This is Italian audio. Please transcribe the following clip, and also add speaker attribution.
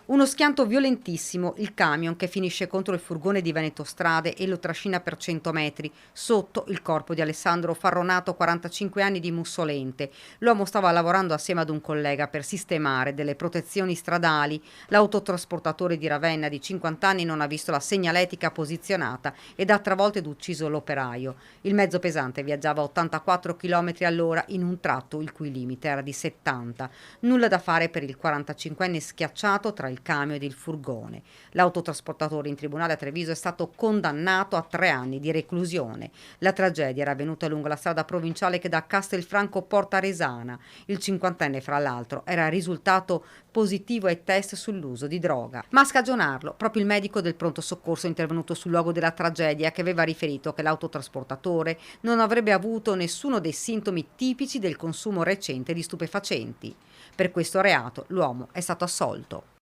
Speaker 1: Uno schianto violentissimo, il camion che finisce contro il furgone di Veneto Strade e lo trascina per 100 metri. Sotto il corpo di Alessandro Farronato, 45 anni di Mussolente. L'uomo stava lavorando assieme ad un collega per sistemare delle protezioni stradali. L'autotrasportatore di Ravenna di 50 anni non ha visto la segnaletica posizionata ed ha travolto ed ucciso l'operaio. Il mezzo pesante viaggiava a 84 km all'ora in un tratto il cui limite era di 70. Nulla da fare per il 45enne schiacciato tra il camion ed il furgone. L'autotrasportatore in tribunale a Treviso è stato condannato a 3 anni di reclusione. La tragedia era avvenuta lungo la strada provinciale che da Castelfranco porta a Resana. Il cinquantenne, fra l'altro, era risultato positivo ai test sull'uso di droga. Ma a scagionarlo, proprio il medico del pronto soccorso è intervenuto sul luogo della tragedia, che aveva riferito che l'autotrasportatore non avrebbe avuto nessuno dei sintomi tipici del consumo recente di stupefacenti. Per questo reato l'uomo è stato assolto.